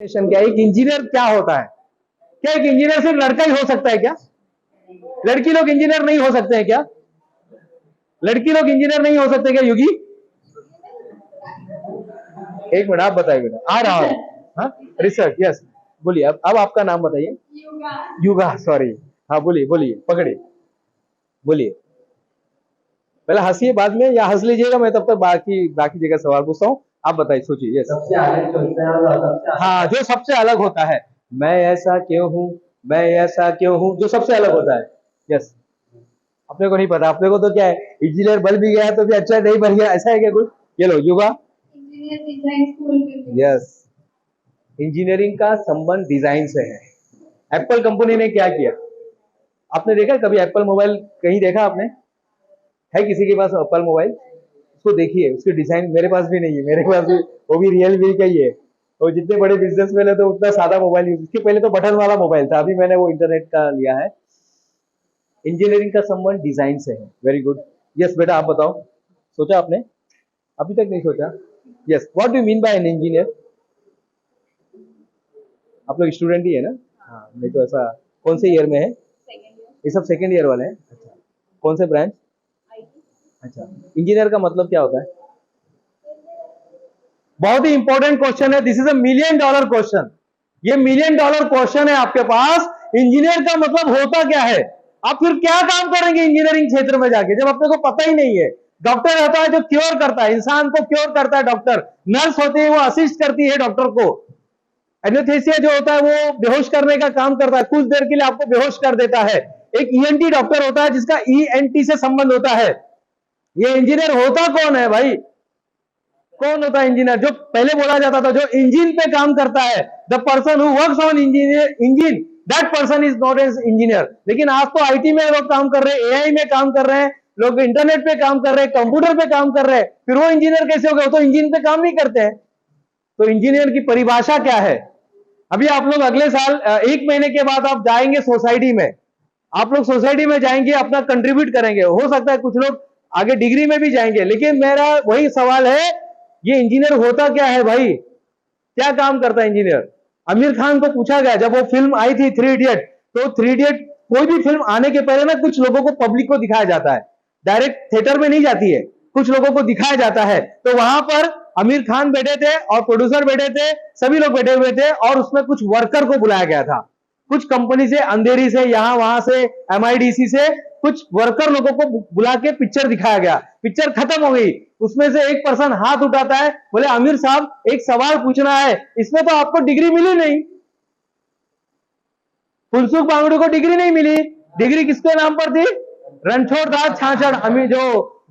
क्या एक इंजीनियर क्या होता है? क्या एक इंजीनियर सिर्फ लड़का ही हो सकता है क्या? लड़की लोग इंजीनियर नहीं हो सकते हैं क्या? लड़की लोग इंजीनियर नहीं हो सकते क्या युगी? एक मिनट, आप बताइए बेटा, आ रहा हूँ। हाँ, रिसर्च, यस, बोलिए। अब आपका नाम बताइए। युगा, सॉरी। हाँ बोलिए बोलिए, पकड़िए, बोलिए। पहले हंसिए, बाद में या हंस लीजिएगा, मैं तब तक बाकी बाकी जगह सवाल पूछता हूँ। आप बताइए, सोचिए। यस, सबसे अलग जो हाँ, जो सबसे अलग होता है। मैं ऐसा क्यों हूँ, मैं ऐसा क्यों हूँ, जो सबसे अलग होता है। यस, अपने को नहीं पता। अपने को तो क्या है, इंजीनियर बन भी गया तो भी अच्छा नहीं बन गया, ऐसा है क्या कुछ? ये लो युवा। यस, इंजीनियरिंग का संबंध डिजाइन से है। एप्पल कंपनी ने क्या किया, आपने देखा कभी एप्पल मोबाइल? कहीं देखा आपने? है किसी के पास एप्पल मोबाइल? उसको देखिए, उसकी डिजाइन मेरे पास भी नहीं है, मेरे पास भी वो भी रियलमी का ही है। और जितने बड़े बिजनेसमैन है तो उतना सादा मोबाइल यूज, इसके पहले तो बटन वाला मोबाइल था, अभी मैंने वो इंटरनेट का लिया है। इंजीनियरिंग का संबंध डिजाइन से है। Very good. यस बेटा, आप बताओ, सोचा आपने? अभी तक नहीं सोचा? Yes, what do mean by an engineer? आप लोग स्टूडेंट ही है ना? हाँ, नहीं तो ऐसा। कौन से ईयर में है ये सब? सेकेंड ईयर वाले हैं? अच्छा, कौन से ब्रांच? अच्छा, इंजीनियर का मतलब क्या होता है? बहुत ही इंपॉर्टेंट क्वेश्चन है, दिस इज अ $1,000,000 क्वेश्चन। ये $1,000,000 क्वेश्चन है आपके पास। इंजीनियर का मतलब होता क्या है? आप फिर क्या काम करेंगे इंजीनियरिंग क्षेत्र में जाके, जब अपने को पता ही नहीं है? डॉक्टर होता है जो क्योर करता है, इंसान को क्योर करता है डॉक्टर। नर्स होती है वो असिस्ट करती है डॉक्टर को। एनेस्थीसिया जो होता है वो बेहोश करने का काम करता है, कुछ देर के लिए आपको बेहोश कर देता है। एक ईएनटी डॉक्टर होता है जिसका ईएनटी से संबंध होता है। ये इंजीनियर होता कौन है भाई? कौन होता है इंजीनियर? जो पहले बोला जाता था, जो इंजन पे काम करता है, the person who works on engine, that person is not as engineer. लेकिन आज तो आईटी में लोग काम कर रहे हैं, एआई में काम कर रहे हैं, लोग इंटरनेट पे काम कर रहे हैं, कंप्यूटर पे काम कर रहे हैं, फिर वो इंजीनियर कैसे हो गए? वो तो इंजन पे काम नहीं करते हैं। तो इंजीनियर की परिभाषा क्या है? अभी आप लोग अगले साल 1 महीने के बाद आप जाएंगे सोसाइटी में, आप लोग सोसाइटी में जाएंगे, अपना कंट्रीब्यूट करेंगे। हो सकता है कुछ लोग आगे डिग्री में भी जाएंगे, लेकिन मेरा वही सवाल है, ये इंजीनियर होता क्या है भाई? क्या काम करता है इंजीनियर? आमिर खान को पूछा गया, जब वो फिल्म आई थी 3 इडियट, तो 3 इडियट, कोई भी फिल्म आने के पहले ना कुछ लोगों को, पब्लिक को दिखाया जाता है, डायरेक्ट थिएटर में नहीं जाती है, कुछ लोगों को दिखाया जाता है। तो वहां पर आमिर खान बैठे थे और प्रोड्यूसर बैठे थे, सभी लोग बैठे हुए थे, और उसमें कुछ वर्कर को बुलाया गया था, कुछ कंपनी से, अंधेरी से, यहां वहां से, एमआईडीसी से कुछ वर्कर लोगों को बुला के पिक्चर दिखाया गया। पिक्चर खत्म हो गई, उसमें से एक पर्सन हाथ उठाता है, बोले आमिर साहब एक सवाल पूछना है, इसमें तो आपको डिग्री मिली नहीं, फुलसुख बांगड़ू को डिग्री नहीं मिली। डिग्री किसके नाम पर थी? रणछोड़ दास छाछड़, अमीर जो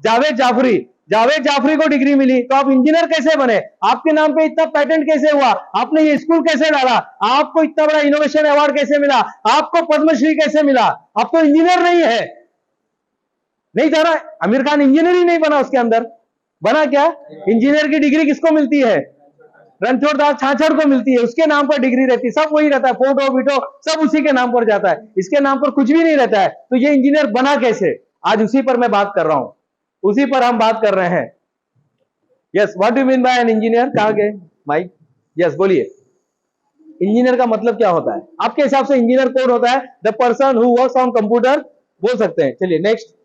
जावेद जाफरी, जावेद जाफरी को डिग्री मिली। तो आप इंजीनियर कैसे बने? आपके नाम पे इतना पेटेंट कैसे हुआ? आपने ये स्कूल कैसे डाला? आपको इतना बड़ा इनोवेशन अवार्ड कैसे मिला? आपको पद्मश्री कैसे मिला? आप तो इंजीनियर नहीं है। नहीं जाना, आमिर खान इंजीनियर ही नहीं बना, उसके अंदर बना क्या? इंजीनियर की डिग्री किसको मिलती है? रणछोड़ दास छाछड़ को मिलती है, उसके नाम पर डिग्री रहती है, सब वही रहता है, फोटो वीटो सब उसी के नाम पर जाता है, इसके नाम पर कुछ भी नहीं रहता है। तो ये इंजीनियर बना कैसे? आज उसी पर मैं बात कर रहा हूं, उसी पर हम बात कर रहे हैं। Yes, what do mean by an engineer? कहां गए माइक? यस, बोलिए। इंजीनियर का मतलब क्या होता है आपके हिसाब से? इंजीनियर कौन होता है? The person who works on computer, बोल सकते हैं। चलिए नेक्स्ट।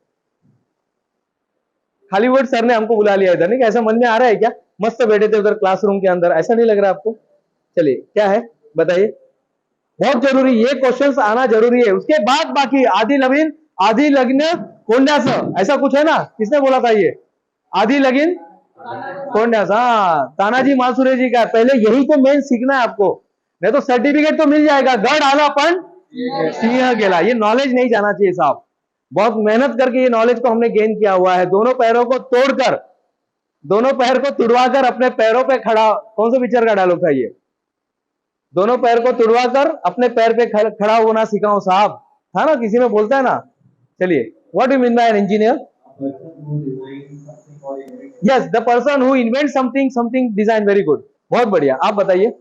हॉलीवुड सर ने हमको बुला लिया इधर, नहीं? ऐसा मन में आ रहा है क्या? मस्त बैठे थे उधर क्लासरूम के अंदर, ऐसा नहीं लग रहा आपको? चलिए, क्या है बताइए। बहुत जरूरी, ये क्वेश्चंस आना जरूरी है। उसके बाद बाकी आदि लवीन, आदि लग्न कोंडास, ऐसा कुछ है ना? किसने बोला था ये? आदि लगिन कोंडास, हाँ, तानाजी मालसुरे जी का। पहले यही तो मेन सीखना है आपको, नहीं तो सर्टिफिकेट तो मिल जाएगा, गढ़ आलापन सिंह गेला, ये नॉलेज नहीं जाना चाहिए साहब। बहुत मेहनत करके ये नॉलेज को हमने गेन किया हुआ है, दोनों पैरों को तोड़कर, दोनों पैर को तुड़वाकर अपने पैरों पे खड़ा। कौन सा पिक्चर का डायलॉग था ये? दोनों पैर को तुड़वाकर अपने पैर पे खड़ा होना सिखाओ साहब, था ना? किसी में बोलता है ना? चलिए, what do mean by an engineer? Yes, the person who invent something, something design. Very good, बहुत बढ़िया। आप बताइए।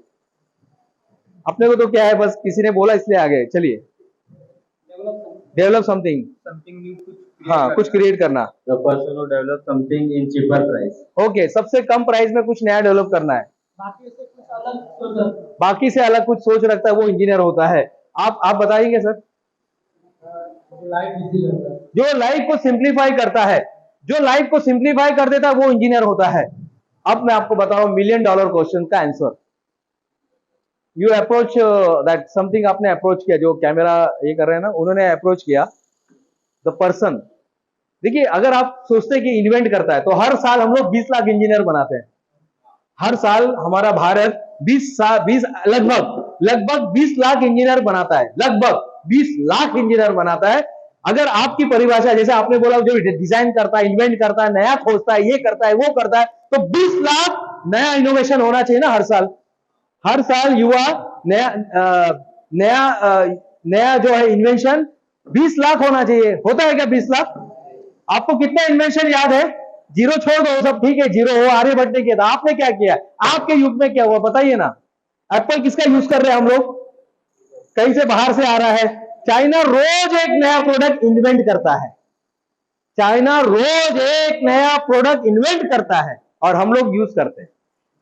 अपने को तो क्या है, बस किसी ने बोला इसलिए आ गए। चलिए, डेवलप समथिंग, समथिंग न्यू, हाँ, कुछ क्रिएट करना। The person who develops something in cheaper price. Okay, सबसे कम प्राइस में कुछ नया डेवलप करना है। बाकी से अलग कुछ सोच रखता है वो इंजीनियर होता है। आप बताएंगे सर? जो लाइफ को सिंप्लीफाई करता है, जो लाइफ को सिंप्लीफाई कर देता है वो इंजीनियर होता है। अब मैं आपको बता रहा हूं $1 मिलियन क्वेश्चन का answer. You approach that something, आपने अप्रोच किया, जो कैमरा ये कर रहे हैं ना, उन्होंने अप्रोच किया द पर्सन। देखिए, अगर आप सोचते हैं कि इन्वेंट करता है, तो हर साल हम लोग 20 लाख इंजीनियर बनाते हैं। हर साल हमारा भारत 20 लगभग 20 लाख इंजीनियर बनाता है, लगभग 20 लाख इंजीनियर बनाता है। अगर आपकी परिभाषा, जैसे आपने बोला, जो डिजाइन करता है, इन्वेंट करता है, नया खोजता है, ये करता है, वो करता है, तो 20 लाख नया इनोवेशन होना चाहिए ना हर साल। हर साल युवा नया जो है इन्वेंशन 20 लाख होना चाहिए। होता है क्या 20 लाख? आपको कितना इन्वेंशन याद है? जीरो छोड़ दो, सब ठीक है, जीरो हो, आर्यभट्ट ने किया था, आपने क्या किया? आपके युग में क्या हुआ बताइए ना। एप्पल किसका यूज कर रहे हैं हम लोग? कहीं से बाहर से आ रहा है। चाइना रोज एक नया प्रोडक्ट इन्वेंट करता है। चाइना रोज एक नया प्रोडक्ट इन्वेंट करता है और हम लोग यूज करते हैं।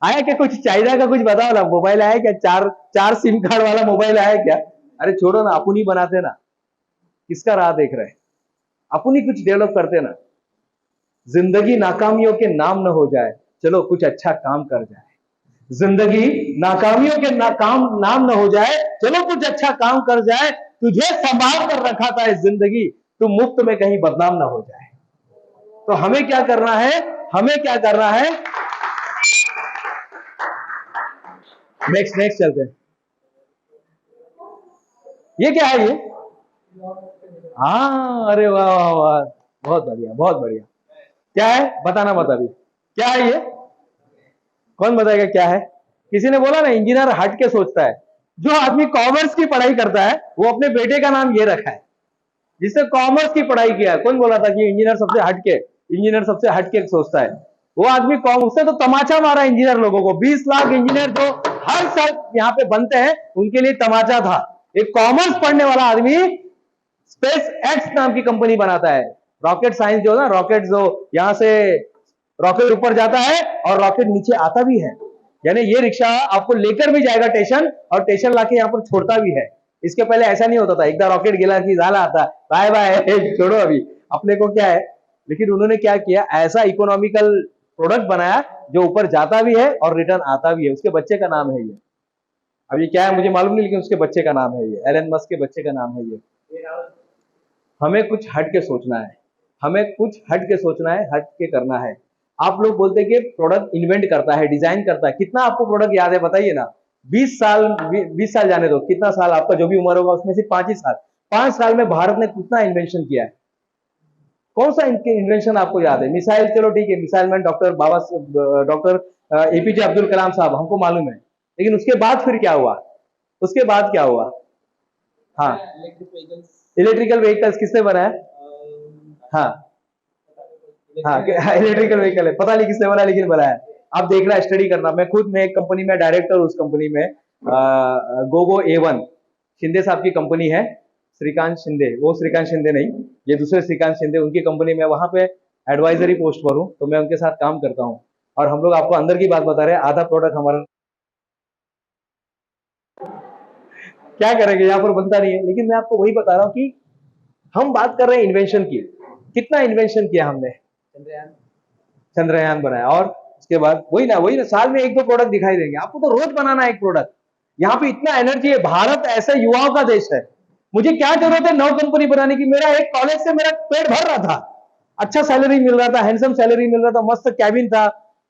आया क्या कुछ चाइना का? कुछ बताओ ना। मोबाइल आया क्या? चार सिम कार्ड वाला मोबाइल आया क्या? अरे छोड़ो ना, अपन ही बनाते ना। किसका राह देख रहे हैं? अपन ही कुछ डेवलप करते ना। जिंदगी नाकामियों के नाम न हो जाए, चलो कुछ अच्छा काम कर जाए। जिंदगी नाकामियों के नाम न हो जाए, चलो कुछ अच्छा काम कर जाए। तुझे संभाल कर रखा था इस जिंदगी, तू मुफ्त में कहीं बदनाम ना हो जाए। तो हमें क्या करना है? हमें क्या करना है? नेक्स्ट चलते हैं। ये क्या है? ये हाँ, अरे वाह वाह वाह, बहुत बढ़िया बहुत बढ़िया। क्या है बताना मत अभी। क्या है ये? कौन बताएगा क्या है? किसी ने बोला ना, इंजीनियर हट के सोचता है। जो आदमी कॉमर्स की पढ़ाई करता है वो अपने बेटे का नाम ये रखा है, जिसने कॉमर्स की पढ़ाई किया है। कौन बोला था कि इंजीनियर सबसे हटके सोचता है? वो आदमी उसने तो तमाचा मारा इंजीनियर लोगों को। 20 लाख इंजीनियर जो हर साल यहाँ पे बनते हैं, उनके लिए तमाचा था। एक कॉमर्स पढ़ने वाला आदमी स्पेस एक्स नाम की कंपनी बनाता है। रॉकेट साइंस जो ना, रॉकेट जो यहां से रॉकेट ऊपर जाता है और रॉकेट नीचे आता भी है। यानी ये रिक्शा आपको लेकर भी जाएगा स्टेशन, और स्टेशन लाके यहाँ पर छोड़ता भी है। इसके पहले ऐसा नहीं होता था, एकदा रॉकेट गेला की झाला आता, बाय बाय, छोड़ो अभी अपने को क्या है। लेकिन उन्होंने क्या किया, ऐसा इकोनॉमिकल प्रोडक्ट बनाया जो ऊपर जाता भी है और रिटर्न आता भी है। उसके बच्चे का नाम है ये। अब ये क्या है मुझे मालूम नहीं, लेकिन उसके बच्चे का नाम है ये, एलन मस्क के बच्चे का नाम है ये। हमें कुछ हट के सोचना है, हमें कुछ हट के सोचना है, हट के करना है। आप लोग बोलते हैं कि प्रोडक्ट इन्वेंट करता है, डिजाइन करता है। कितना आपको प्रोडक्ट याद है बताइए ना? 20 साल जाने दो, कितना साल आपका जो भी उम्र होगा उसमें से 5 ही साल। 5 साल में भारत ने कितना इन्वेंशन किया है? कौन सा इन्वेंशन आपको याद है? मिसाइल, चलो ठीक है, missile man doctor APJ Abdul Kalam साहब, हमको मालूम है। लेकिन उसके बाद फिर क्या हुआ? उसके बाद क्या हुआ? हाँ, इलेक्ट्रिकल व्हीकल्स किसने बनाया? हाँ हाँ, इलेक्ट्रिकल व्हीकल है, पता नहीं किसने बनाया, लेकिन बनाया। आप देखना, स्टडी करना। मैं एक कंपनी में डायरेक्टर हूँ, उस कंपनी में गोगो A1 शिंदे साहब की कंपनी है। श्रीकांत शिंदे, वो श्रीकांत शिंदे नहीं, ये दूसरे श्रीकांत शिंदे, उनकी कंपनी में वहां पे एडवाइजरी पोस्ट पर हूँ, तो मैं उनके साथ काम करता हूँ। और हम लोग आपको अंदर की बात बता रहे हैं, आधा प्रोडक्ट हमारा क्या करेंगे, यहाँ पर बनता नहीं है। लेकिन मैं आपको वही बता रहा हूँ कि हम बात कर रहे हैं इन्वेंशन की। कितना इन्वेंशन किया हमने? चंद्रयान बनाया, और उसके बाद वही ना, साल में 1-2 प्रोडक्ट दिखाई देंगे आपको। तो रोज बनाना है एक प्रोडक्ट। यहाँ पे इतना एनर्जी है। भारत ऐसे युवाओं का देश है। मुझे क्या जरूरत है 9 कंपनी बनाने की? मेरा एक कॉलेज से मेरा पेट भर रहा था, अच्छा सैलरी मिल रहा था, हैंडसम सैलरी मिल रहा था, मस्त कैबिन था,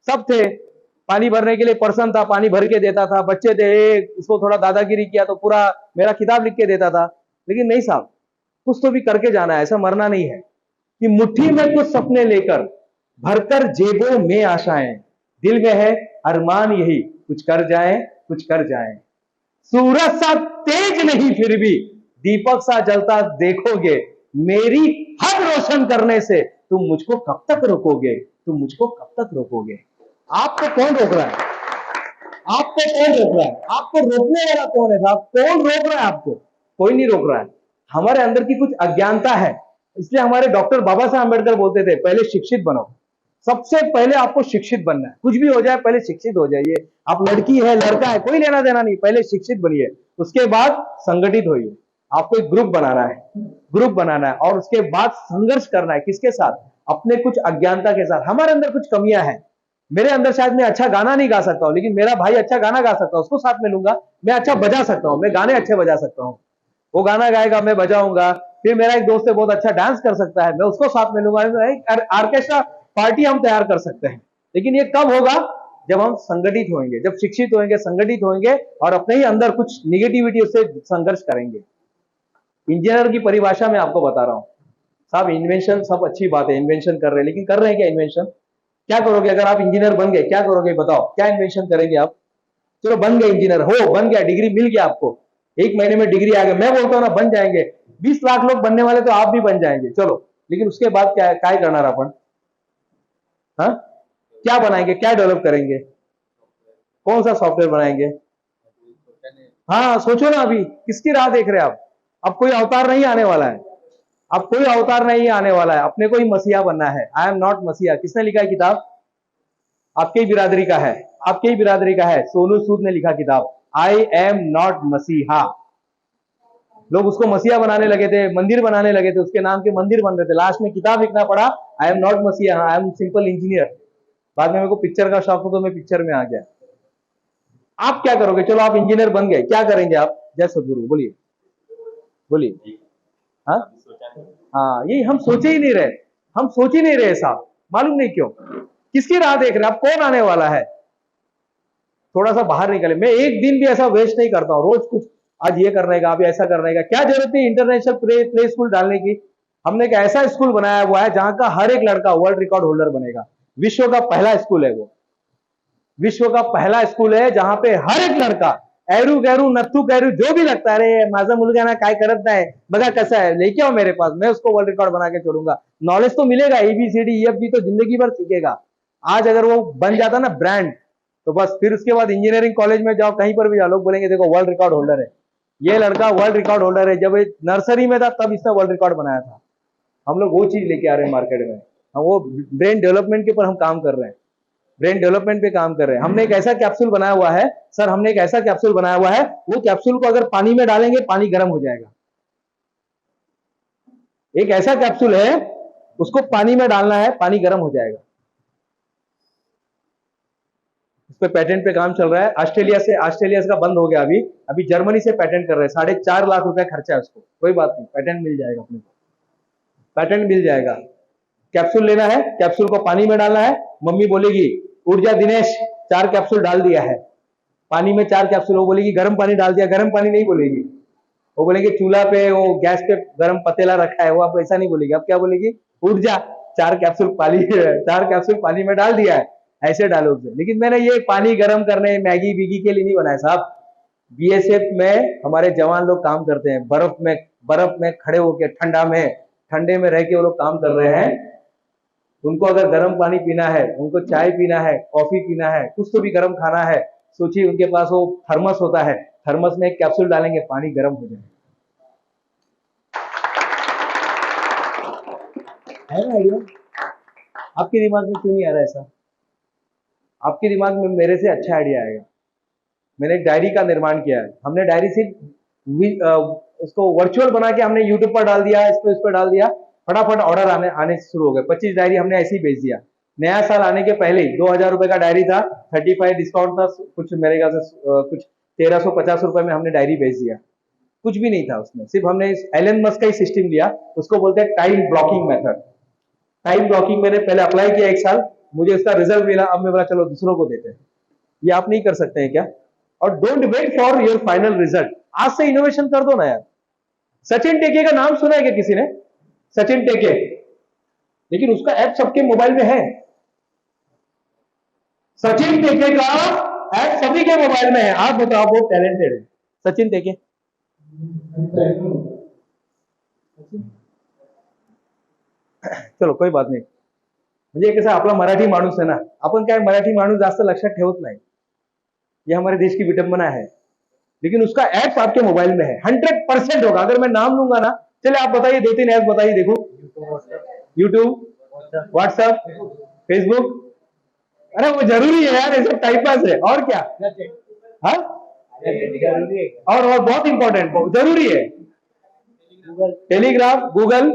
सब थे। पानी भरने के लिए पर्सन था, पानी भर के देता था। बच्चे थे, उसको थोड़ा दादागिरी किया तो पूरा मेरा किताब लिख के देता था। लेकिन नहीं साहब, कुछ तो भी करके जाना है, ऐसा मरना नहीं है। कि मुट्ठी में कुछ सपने लेकर, भरकर जेबों में आशाएं, दिल में है अरमान यही, कुछ कर जाएं, कुछ कर जाएं। सूरज सा तेज नहीं फिर भी दीपक सा जलता देखोगे, मेरी हद रोशन करने से तुम मुझको कब तक रोकोगे, तुम मुझको कब तक रोकोगे? आपको कौन रोक रहा है? आपको कौन रोक रहा है? आपको रोकने वाला कौन है साहब? कौन रोक रहा है आपको? कोई नहीं रोक रहा है। हमारे अंदर की कुछ अज्ञानता है। इसलिए हमारे डॉक्टर बाबा साहब अम्बेडकर बोलते थे, पहले शिक्षित बनो, सबसे पहले आपको शिक्षित बनना है। कुछ भी हो जाए पहले शिक्षित हो जाइए। आप लड़की है लड़का है कोई लेना देना नहीं, पहले शिक्षित बनिए, उसके बाद संगठित होइए। आपको एक ग्रुप बनाना है, ग्रुप बनाना है और उसके बाद संघर्ष करना है। किसके साथ? अपने कुछ अज्ञानता के साथ। हमारे अंदर कुछ कमियां हैं, मेरे अंदर शायद मैं अच्छा गाना नहीं गा सकता हूं, लेकिन मेरा भाई अच्छा गाना गा सकता है, उसको साथ में लूंगा। मैं अच्छा बजा सकता हूं, मैं गाने अच्छे बजा सकता हूं, वो गाना गाएगा मैं बजाऊंगा। फिर मेरा एक दोस्त है बहुत अच्छा डांस कर सकता है, मैं उसको साथ में लूंगा। ऑर्केस्ट्रा पार्टी हम तैयार कर सकते हैं। लेकिन ये कब होगा? जब हम संगठित होंगे, जब शिक्षित होंगे, संगठित होंगे और अपने ही अंदर कुछ निगेटिविटी उससे संघर्ष करेंगे। इंजीनियर की परिभाषा में आपको बता रहा हूं साहब। इन्वेंशन सब अच्छी बात है, इन्वेंशन कर रहे हैं, लेकिन कर रहे हैं क्या इन्वेंशन? क्या करोगे अगर आप इंजीनियर बन गए? क्या करोगे बताओ, क्या इन्वेंशन करेंगे आप? चलो बन गए इंजीनियर, हो बन गया, डिग्री मिल गया आपको, एक महीने में डिग्री आ गई। मैं बोलता हूं ना बन जाएंगे, 20 लाख लोग बनने वाले तो आप भी बन जाएंगे। चलो, लेकिन उसके बाद क्या करना है अपन? हाँ, क्या बनाएंगे, क्या डेवलप करेंगे, कौन सा सॉफ्टवेयर बनाएंगे? हाँ सोचो ना, अभी किसकी राह देख रहे हैं आप? अब कोई अवतार नहीं आने वाला है, अब कोई अवतार नहीं आने वाला है, अपने को ही मसीहा बनना है। आई एम नॉट मसीहा, किसने लिखा है किताब? आपके ही बिरादरी का है, आपके ही बिरादरी का है, सोनू सूद ने लिखा किताब, आई एम नॉट मसीहा। लोग उसको मसीहा बनाने लगे थे, मंदिर बनाने लगे थे, उसके नाम के मंदिर बन रहे थे, लास्ट में किताब लिखना पड़ा, आई एम नॉट मसीहा, आई एम सिंपल इंजीनियर। बाद में मेरे को पिक्चर का शौक हो तो मैं पिक्चर में आ गया। आप क्या करोगे? चलो आप इंजीनियर बन गए, क्या करेंगे आप? जय सदगुरु बोलिए, बोलिए। हाँ हाँ, यही हम सोचे ही नहीं रहे, हम सोच ही नहीं रहे साहब, मालूम नहीं क्यों। किसकी राह देख रहे हैं आप? कौन आने वाला है? थोड़ा सा बाहर निकले। मैं एक दिन भी ऐसा वेस्ट नहीं करता हूँ, रोज कुछ, आज ये करने का, अभी ऐसा करने का। क्या जरूरत है इंटरनेशनल प्ले स्कूल डालने की? हमने एक ऐसा स्कूल बनाया हुआ है जहां का हर एक लड़का वर्ल्ड रिकॉर्ड होल्डर बनेगा। विश्व का पहला स्कूल है वो, विश्व का पहला स्कूल है जहां पे हर एक लड़का, एरू गैरू नत्थू गैरू जो भी लगता है, अरे माझा मुलगा ना काय करत नाही बघा कैसा है, लेके आओ मेरे पास, मैं उसको वर्ल्ड रिकॉर्ड बना के छोड़ूंगा। नॉलेज तो मिलेगा, एबीसीडी EFG तो जिंदगी भर सीखेगा। आज अगर वो बन जाता ना ब्रांड, तो बस फिर उसके बाद इंजीनियरिंग कॉलेज में जाओ, कहीं पर भी जाओ, लोग बोलेंगे देखो वर्ल्ड रिकॉर्ड होल्डर है, ये लड़का वर्ल्ड रिकॉर्ड होल्डर है। जब ये नर्सरी में था तब इसने वर्ल्ड रिकॉर्ड बनाया था। हम लोग वो चीज लेके आ रहे हैं मार्केट में, हम वो ब्रेन डेवलपमेंट के ऊपर हम काम कर रहे हैं, ब्रेन डेवलपमेंट पे काम कर रहे हैं। हमने एक ऐसा कैप्सूल बनाया हुआ है सर, हमने एक ऐसा कैप्सूल बनाया हुआ है, वो कैप्सूल को अगर पानी में डालेंगे पानी गर्म हो जाएगा। एक ऐसा कैप्सूल है, उसको पानी में डालना है, पानी गर्म हो जाएगा। इस पे पेटेंट पे काम चल रहा है। ऑस्ट्रेलिया का बंद हो गया, अभी अभी जर्मनी से पेटेंट कर रहे हैं। 4.5 लाख रुपए खर्चा है उसको, कोई बात नहीं, पेटेंट मिल जाएगा अपने को, पेटेंट मिल जाएगा। कैप्सूल लेना है, कैप्सूल को पानी में डालना है, मम्मी बोलेगी उठ जा दिनेश 4 कैप्सूल डाल दिया है पानी में, 4 कैप्सूल। वो बोलेगी गर्म पानी डाल दिया, गर्म पानी नहीं बोलेगी, वो बोलेगी चूल्हा पे वो गैस पे गर्म पतीला रखा है, वो आप ऐसा नहीं बोलेगी। अब क्या बोलेगी? उठ जा 4 कैप्सूल पानी 4 कैप्सूल पानी में डाल दिया है, ऐसे डालोगे। लेकिन मैंने ये पानी गर्म करने मैगी बिगी के लिए नहीं बनाया साहब। BSF में हमारे जवान लोग काम करते हैं, बर्फ में खड़े होकर ठंडे में रह के वो लोग काम कर रहे हैं। उनको अगर गर्म पानी पीना है, उनको चाय पीना है, कॉफी पीना है, कुछ तो भी गर्म खाना है, सोचिए उनके पास वो थर्मस होता है, थर्मस में एक कैप्सूल डालेंगे, पानी गर्म हो जाएगा। है ना आइडिया? आपके दिमाग में क्यों नहीं आ रहा ऐसा? आपके दिमाग में मेरे से अच्छा आइडिया आएगा। मैंने एक डायरी का निर्माण किया है, हमने डायरी से उसको वर्चुअल बना के हमने यूट्यूब पर डाल दिया, इस पर डाल दिया, फटाफट ऑर्डर आने शुरू हो गए। 25 डायरी हमने ऐसे ही भेज दिया। नया साल आने के पहले ही 2000 रुपए का डायरी था, 35 डिस्काउंट था, कुछ मेरे ख्याल से कुछ 1350 रुपए में हमने डायरी भेज दिया। कुछ भी नहीं था उसमें, सिर्फ हमने एलन मस्क का ही सिस्टम लिया, उसको बोलते हैं time blocking method. Time blocking मैंने पहले अप्लाई किया 1 साल, मुझे उसका रिजल्ट मिला, अब मैं बोला चलो दूसरों को देते हैं। ये आप नहीं कर सकते हैं क्या? और don't wait for your final result, आज से इनोवेशन कर दो ना यार। सचिन टेके का नाम सुना है क्या किसी ने? सचिन टेके, लेकिन उसका ऐप सबके मोबाइल में है। सचिन टेके का ऐप सभी के मोबाइल में है। आप बताओ, वो टैलेंटेड है सचिन टेके। चलो कोई बात नहीं, म्हणजे कसं आपला मराठी माणूस है ना, अपन काय मराठी माणूस जास्त लक्षात ठेवत नाही, ये हमारे देश की विडंबना है। लेकिन उसका ऐप्स आपके मोबाइल में है, 100% होगा। अगर मैं नाम लूंगा ना, चले आप बताइए, 2-3 ऐप बताइए, देखो। यूट्यूब, व्हाट्सएप, फेसबुक, अरे वो जरूरी है यार, ये सब टाइम पास है। और क्या? हाँ, और बहुत इंपॉर्टेंट, जरूरी है। Telegram, Google.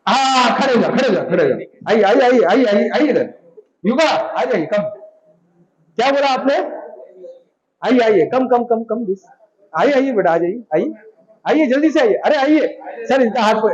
हाँ, खड़े हो जा, खड़े हो जा, खड़े हो जा। आइए आइए आइए आइए आइए आइए इधर, युवा आ जाइए, कम। क्या बोला आपने? आइए आइए, कम कम कम कम, आइए आइए बेटा, आ जाइए, आइए आइए, जल्दी से आइए, अरे आइए सर, इनका हाथ